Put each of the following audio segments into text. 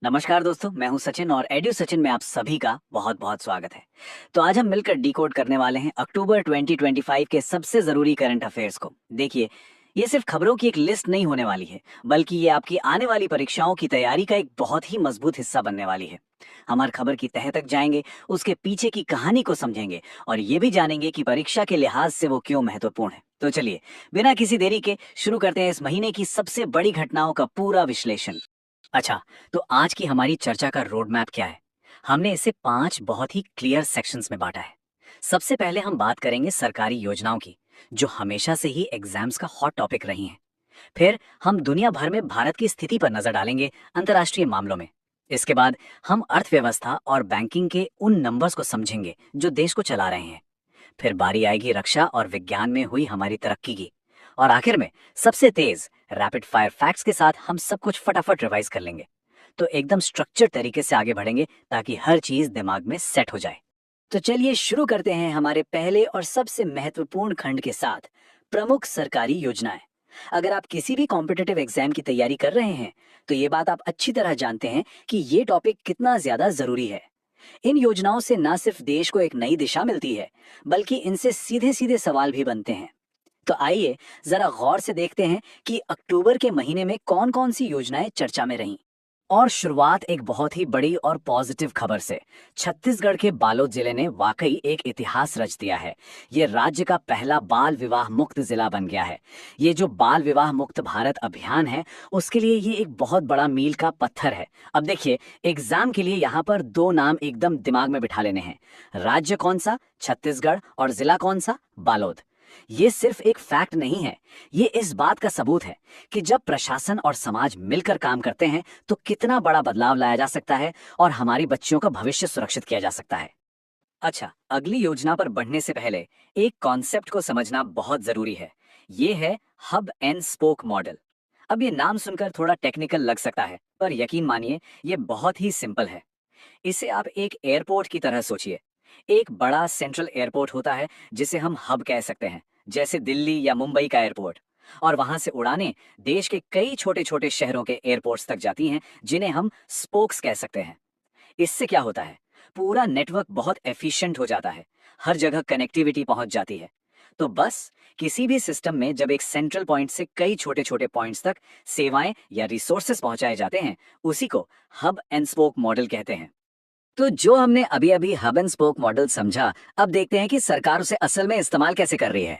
नमस्कार दोस्तों, मैं हूं सचिन और एड्यू सचिन में आप सभी का बहुत बहुत स्वागत है। तो आज हम मिलकर डिकोड करने वाले हैं अक्टूबर 2025 के सबसे जरूरी करंट अफेयर्स को। देखिए, ये सिर्फ खबरों की एक लिस्ट नहीं होने वाली है, बल्कि ये आपकी आने वाली परीक्षाओं की तैयारी का एक बहुत ही मजबूत हिस्सा बनने वाली है। हम हर खबर की तह तक जाएंगे, उसके पीछे की कहानी को समझेंगे और ये भी जानेंगे कि परीक्षा के लिहाज से वो क्यों महत्वपूर्ण है। तो चलिए, बिना किसी देरी के शुरू करते हैं इस महीने की सबसे बड़ी घटनाओं का पूरा विश्लेषण। अच्छा, तो आज की हमारी चर्चा का रोड मैप क्या है? हमने इसे 5 बहुत ही क्लियर सेक्शंस में बांटा है। सबसे पहले हम बात करेंगे सरकारी योजनाओं की, जो हमेशा से ही एग्जाम्स का हॉट टॉपिक रही हैं। फिर हम दुनिया भर में भारत की स्थिति पर नजर डालेंगे अंतर्राष्ट्रीय मामलों में। इसके बाद हम अर्थव्यवस्था और बैंकिंग के उन नंबर्स को समझेंगे जो देश को चला रहे हैं। फिर बारी आएगी रक्षा और विज्ञान में हुई हमारी तरक्की की। और आखिर में सबसे तेज रैपिड फायर फैक्ट्स के साथ हम सब कुछ फटाफट रिवाइज कर लेंगे। तो एकदम स्ट्रक्चर्ड तरीके से आगे बढ़ेंगे ताकि हर चीज दिमाग में सेट हो जाए। तो चलिए शुरू करते हैं हमारे पहले और सबसे महत्वपूर्ण खंड के साथ, प्रमुख सरकारी योजनाएं। अगर आप किसी भी कॉम्पिटिटिव एग्जाम की तैयारी कर रहे हैं, तो ये बात आप अच्छी तरह जानते हैं कि ये टॉपिक कितना ज्यादा जरूरी है। इन योजनाओं से न सिर्फ देश को एक नई दिशा मिलती है, बल्कि इनसे सीधे सीधे सवाल भी बनते हैं। तो आइए जरा गौर से देखते हैं कि अक्टूबर के महीने में कौन कौन सी योजनाएं चर्चा में रहीं। और शुरुआत एक बहुत ही बड़ी और पॉजिटिव खबर से। छत्तीसगढ़ के बालोद जिले ने वाकई एक इतिहास रच दिया है। ये राज्य का पहला बाल विवाह मुक्त जिला बन गया है। ये जो बाल विवाह मुक्त भारत अभियान है, उसके लिए ये एक बहुत बड़ा मील का पत्थर है। अब देखिए, एग्जाम के लिए यहाँ पर दो नाम एकदम दिमाग में बिठा लेने हैं। राज्य कौन सा? छत्तीसगढ़। और जिला कौन सा? बालोद। ये सिर्फ एक फैक्ट नहीं है, ये इस बात का सबूत है कि जब प्रशासन और समाज मिलकर काम करते हैं तो कितना बड़ा बदलाव लाया जा सकता है और हमारी बच्चियों का भविष्य सुरक्षित किया जा सकता है। अच्छा, अगली योजना पर बढ़ने से पहले एक कॉन्सेप्ट को समझना बहुत जरूरी है। ये है हब एंड स्पोक मॉडल। अब ये नाम सुनकर थोड़ा टेक्निकल लग सकता है, पर यकीन मानिए ये बहुत ही सिंपल है। इसे आप एक एयरपोर्ट की तरह सोचिए। एक बड़ा सेंट्रल एयरपोर्ट होता है जिसे हम हब कह सकते हैं, जैसे दिल्ली या मुंबई का एयरपोर्ट। और वहां से उड़ानें देश के कई छोटे छोटे शहरों के एयरपोर्ट्स तक जाती हैं, जिन्हें हम स्पोक्स कह सकते हैं। इससे क्या होता है? पूरा नेटवर्क बहुत एफिशिएंट हो जाता है, हर जगह कनेक्टिविटी पहुंच जाती है। तो बस किसी भी सिस्टम में जब एक सेंट्रल पॉइंट से कई छोटे छोटे पॉइंट्स तक सेवाएं या रिसोर्सेज पहुंचाए जाते हैं, उसी को हब एंड स्पोक मॉडल कहते हैं। तो जो हमने अभी अभी हब एंड स्पोक मॉडल समझा, अब देखते हैं कि सरकार उसे असल में इस्तेमाल कैसे कर रही है।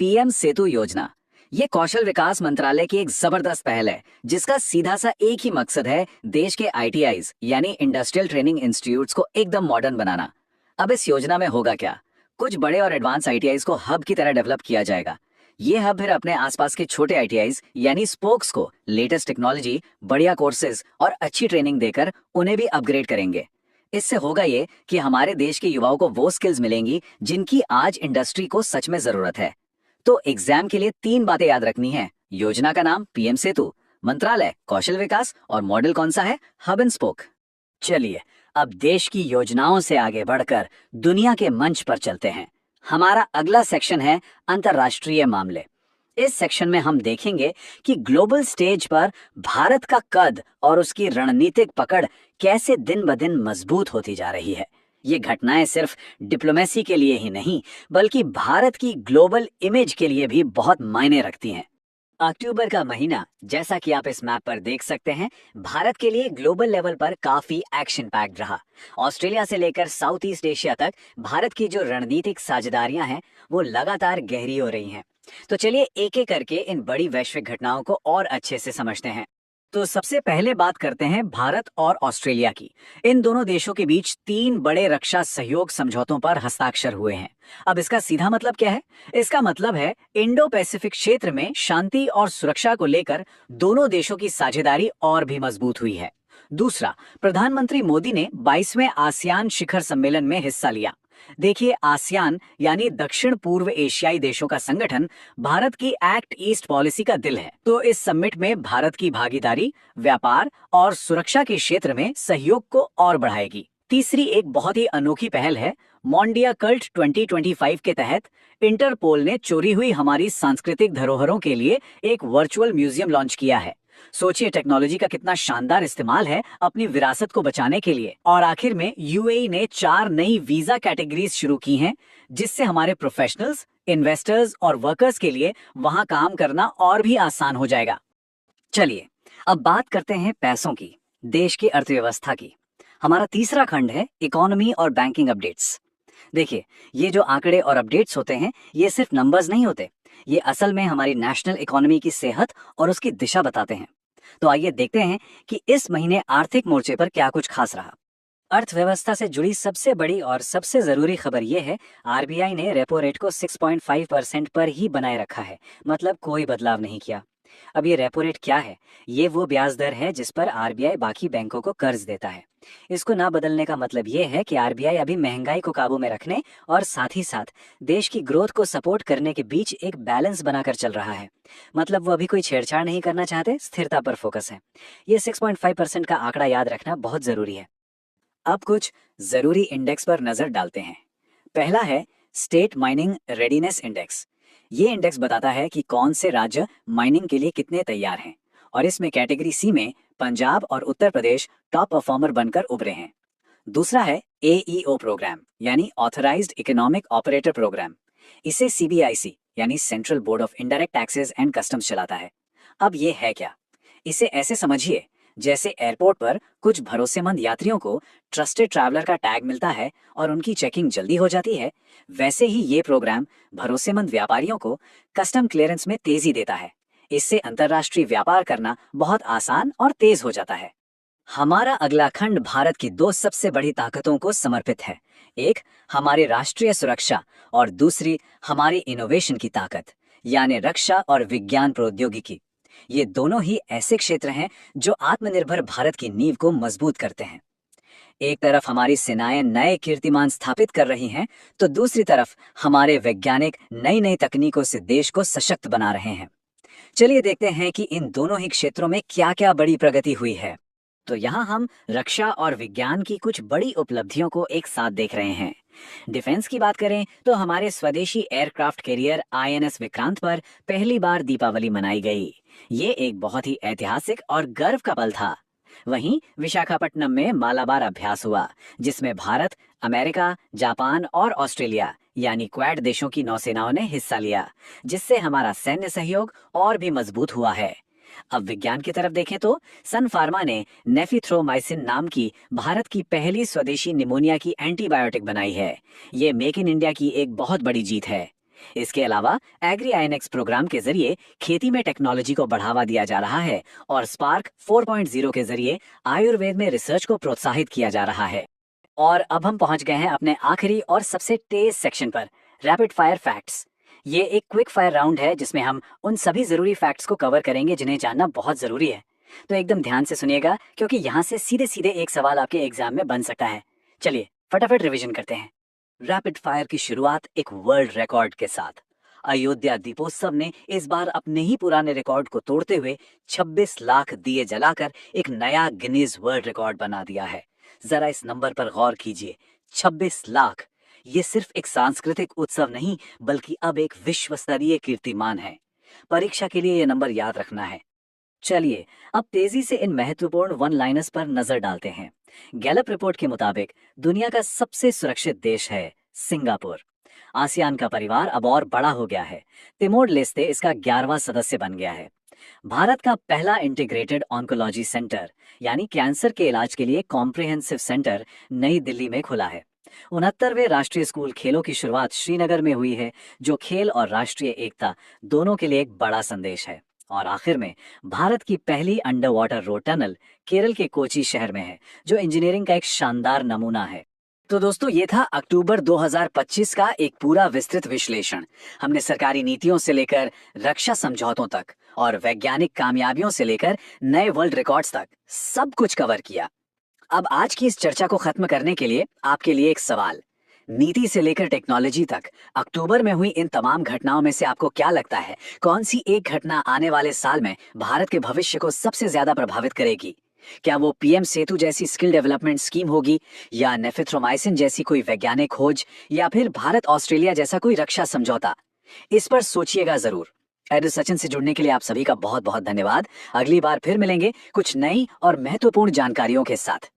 पीएम सेतु योजना, ये कौशल विकास मंत्रालय की एक जबरदस्त पहल है, जिसका सीधा सा एक ही मकसद है, देश के आईटीआईज यानी इंडस्ट्रियल ट्रेनिंग इंस्टीट्यूट्स को एकदम मॉडर्न बनाना। अब इस योजना में होगा क्या? कुछ बड़े और एडवांस आईटीआईज को हब की तरह डेवलप किया जाएगा। ये हब फिर अपने आसपास के छोटे आईटीआईज यानी स्पोक्स को लेटेस्ट टेक्नोलॉजी, बढ़िया कोर्सेज और अच्छी ट्रेनिंग देकर उन्हें भी अपग्रेड करेंगे। इससे होगा ये कि हमारे देश के युवाओं को वो स्किल्स मिलेंगी जिनकी आज इंडस्ट्री को सच में जरूरत है। तो एग्जाम के लिए 3 बातें याद रखनी है। योजना का नाम पीएम सेतु, मंत्रालय कौशल विकास और मॉडल कौन सा है? Hub and spoke. चलिए, अब देश की योजनाओं से आगे बढ़कर दुनिया के मंच पर चलते हैं। हमारा अगला सेक्शन है अंतर्राष्ट्रीय मामले। इस सेक्शन में हम देखेंगे कि ग्लोबल स्टेज पर भारत का कद और उसकी रणनीतिक पकड़ कैसे दिन ब दिन मजबूत होती जा रही है। ये घटनाएं सिर्फ डिप्लोमेसी के लिए ही नहीं, बल्कि भारत की ग्लोबल इमेज के लिए भी बहुत मायने रखती हैं। अक्टूबर का महीना, जैसा कि आप इस मैप पर देख सकते हैं, भारत के लिए ग्लोबल लेवल पर काफी एक्शन पैक्ड रहा। ऑस्ट्रेलिया से लेकर साउथ ईस्ट एशिया तक भारत की जो रणनीतिक साझेदारियां हैं, वो लगातार गहरी हो रही हैं। तो चलिए एक एक करके इन बड़ी वैश्विक घटनाओं को और अच्छे से समझते हैं। तो सबसे पहले बात करते हैं भारत और ऑस्ट्रेलिया की। इन दोनों देशों के बीच 3 बड़े रक्षा सहयोग समझौतों पर हस्ताक्षर हुए हैं। अब इसका सीधा मतलब क्या है? इसका मतलब है इंडो पैसिफिक क्षेत्र में शांति और सुरक्षा को लेकर दोनों देशों की साझेदारी और भी मजबूत हुई है। दूसरा, प्रधानमंत्री मोदी ने 22वें आसियान शिखर सम्मेलन में हिस्सा लिया। देखिए, आसियान यानी दक्षिण पूर्व एशियाई देशों का संगठन भारत की एक्ट ईस्ट पॉलिसी का दिल है। तो इस समिट में भारत की भागीदारी व्यापार और सुरक्षा के क्षेत्र में सहयोग को और बढ़ाएगी। तीसरी एक बहुत ही अनोखी पहल है। मोंडिया कल्ट 2025 के तहत इंटरपोल ने चोरी हुई हमारी सांस्कृतिक धरोहरों के लिए एक वर्चुअल म्यूजियम लॉन्च किया है। सोचिए टेक्नोलॉजी का कितना शानदार इस्तेमाल है अपनी विरासत को बचाने के लिए। और आखिर में यूएई ने 4 नई वीजा कैटेगरीज शुरू की हैं, जिससे हमारे प्रोफेशनल्स, इन्वेस्टर्स और वर्कर्स के लिए वहां काम करना और भी आसान हो जाएगा। चलिए अब बात करते हैं पैसों की, देश की अर्थव्यवस्था की। हमारा तीसरा खंड है इकोनॉमी और बैंकिंग अपडेट्स। देखिए, ये जो आंकड़े और अपडेट्स होते हैं, ये सिर्फ नंबर्स नहीं होते, ये असल में हमारी नेशनल इकोनॉमी की सेहत और उसकी दिशा बताते हैं। तो आइए देखते हैं कि इस महीने आर्थिक मोर्चे पर क्या कुछ खास रहा। अर्थव्यवस्था से जुड़ी सबसे बड़ी और सबसे जरूरी खबर यह है, आरबीआई ने रेपो रेट को 6.5% पर ही बनाए रखा है, मतलब कोई बदलाव नहीं किया। अब ये रेपो रेट क्या है? ये वो ब्याज दर है जिस पर आरबीआई बाकी बैंकों को कर्ज देता है। इसको ना बदलने का मतलब ये है कि आरबीआई अभी महंगाई को काबू में रखने और साथ ही साथ देश की ग्रोथ को सपोर्ट करने के बीच एक बैलेंस बनाकर चल रहा है। मतलब वो अभी कोई छेड़छाड़ नहीं करना चाहते, स्थिरता पर फोकस है। ये 6.5% का आंकड़ा याद रखना बहुत जरूरी है। अब कुछ जरूरी इंडेक्स पर नजर डालते हैं। पहला है स्टेट माइनिंग रेडीनेस इंडेक्स। ये इंडेक्स बताता है कि कौन से राज्य माइनिंग के लिए कितने तैयार हैं, और इसमें कैटेगरी सी में पंजाब और उत्तर प्रदेश टॉप परफॉर्मर बनकर उभरे हैं। दूसरा है एईओ प्रोग्राम, यानी ऑथराइज्ड इकोनॉमिक ऑपरेटर प्रोग्राम। इसे सीबीआईसी यानी central board of indirect taxes and customs चलाता है। अब ये है क्या? इसे ऐसे समझिए जैसे एयरपोर्ट पर कुछ भरोसेमंद यात्रियों को ट्रस्टेड ट्रैवलर का टैग मिलता है और उनकी चेकिंग जल्दी हो जाती है, वैसे ही ये प्रोग्राम भरोसेमंद व्यापारियों को कस्टम क्लियरेंस में तेजी देता है। इससे अंतर्राष्ट्रीय व्यापार करना बहुत आसान और तेज हो जाता है। हमारा अगला खंड भारत की 2 सबसे बड़ी ताकतों को समर्पित है। एक हमारी राष्ट्रीय सुरक्षा और दूसरी हमारी इनोवेशन की ताकत, यानी रक्षा और विज्ञान प्रौद्योगिकी। ये दोनों ही ऐसे क्षेत्र हैं जो आत्मनिर्भर भारत की नींव को मजबूत करते हैं। एक तरफ हमारी सेनाएं नए कीर्तिमान स्थापित कर रही हैं, तो दूसरी तरफ हमारे वैज्ञानिक नई नई तकनीकों से देश को सशक्त बना रहे हैं। चलिए देखते हैं कि इन दोनों ही क्षेत्रों में क्या क्या बड़ी प्रगति हुई है। तो यहाँ हम रक्षा और विज्ञान की कुछ बड़ी उपलब्धियों को एक साथ देख रहे हैं। डिफेंस की बात करें तो हमारे स्वदेशी एयरक्राफ्ट कैरियर आईएनएस विक्रांत पर पहली बार दीपावली मनाई गई। ये एक बहुत ही ऐतिहासिक और गर्व का पल था। वहीं विशाखापट्टनम में मालाबार अभ्यास हुआ, जिसमें भारत, अमेरिका, जापान और ऑस्ट्रेलिया यानी क्वाड देशों की नौसेनाओं ने हिस्सा लिया, जिससे हमारा सैन्य सहयोग और भी मजबूत हुआ है। अब विज्ञान की तरफ देखें तो सन फार्मा ने नेफिथ्रोमाइसिन नाम की भारत की पहली स्वदेशी निमोनिया की एंटीबायोटिक बनाई है। ये मेक इन इंडिया की एक बहुत बड़ी जीत है। इसके अलावा एग्री आईएनएक्स प्रोग्राम के जरिए खेती में टेक्नोलॉजी को बढ़ावा दिया जा रहा है और स्पार्क 4.0 के जरिए आयुर्वेद में रिसर्च को प्रोत्साहित किया जा रहा है। और अब हम पहुंच गए हैं अपने आखिरी और सबसे तेज सेक्शन पर, रैपिड फायर फैक्ट्स। ये एक क्विक फायर राउंड है जिसमें हम उन सभी जरूरी फैक्ट्स को कवर करेंगे जिन्हें जानना बहुत जरूरी है। तो एकदम ध्यान से सुनिएगा, क्योंकि यहाँ से सीधे सीधे एक सवाल आपके एग्जाम में बन सकता है। चलिए फटाफट रिवीजन करते हैं। रैपिड फायर की शुरुआत एक वर्ल्ड रिकॉर्ड के साथ। अयोध्या दीपोत्सव ने इस बार अपने ही पुराने रिकॉर्ड को तोड़ते हुए 26 लाख दिए जलाकर एक नया गिनीज वर्ल्ड रिकॉर्ड बना दिया है। जरा इस नंबर पर गौर कीजिए, 26 लाख। ये सिर्फ एक सांस्कृतिक उत्सव नहीं, बल्कि अब एक विश्व स्तरीय कीर्तिमान है। परीक्षा के लिए ये नंबर याद रखना है। चलिए अब तेजी से इन महत्वपूर्ण वन लाइनर्स पर नजर डालते हैं। गैलप रिपोर्ट के मुताबिक दुनिया का सबसे सुरक्षित देश है सिंगापुर। आसियान का परिवार अब और बड़ा हो गया है। तिमोर लेस्ते इसका 11वां सदस्य बन गया है। भारत का पहला इंटीग्रेटेड ऑन्कोलॉजी सेंटर, यानी कैंसर के इलाज के लिए कॉम्प्रिहेंसिव सेंटर, नई दिल्ली में खुला है। 69वें राष्ट्रीय स्कूल खेलों की शुरुआत श्रीनगर में हुई है, जो खेल और राष्ट्रीय एकता दोनों के लिए एक बड़ा संदेश है। और आखिर में भारत की पहली under water road tunnel Kerala के कोची शहर में है, जो इंजीनियरिंग का एक शानदार नमूना है। तो दोस्तों, ये था अक्टूबर 2025 का एक पूरा विस्तृत विश्लेषण। हमने सरकारी नीतियों से लेकर रक्षा समझौतों तक और वैज्ञानिक कामयाबियों से लेकर नए वर्ल्ड रिकॉर्ड्स तक सब कुछ कवर किया। अब आज की इस चर्चा को खत्म करने के लिए आपके लिए एक सवाल। नीति से लेकर टेक्नोलॉजी तक अक्टूबर में हुई इन तमाम घटनाओं में से आपको क्या लगता है, कौन सी एक घटना आने वाले साल में भारत के भविष्य को सबसे ज्यादा प्रभावित करेगी? क्या वो पीएम सेतु जैसी स्किल डेवलपमेंट स्कीम होगी, या नेफिथ्रोमाइसिन जैसी कोई वैज्ञानिक खोज, या फिर भारत ऑस्ट्रेलिया जैसा कोई रक्षा समझौता? इस पर सोचिएगा जरूर। एडु सचिन से जुड़ने के लिए आप सभी का बहुत बहुत धन्यवाद। अगली बार फिर मिलेंगे कुछ नई और महत्वपूर्ण जानकारियों के साथ।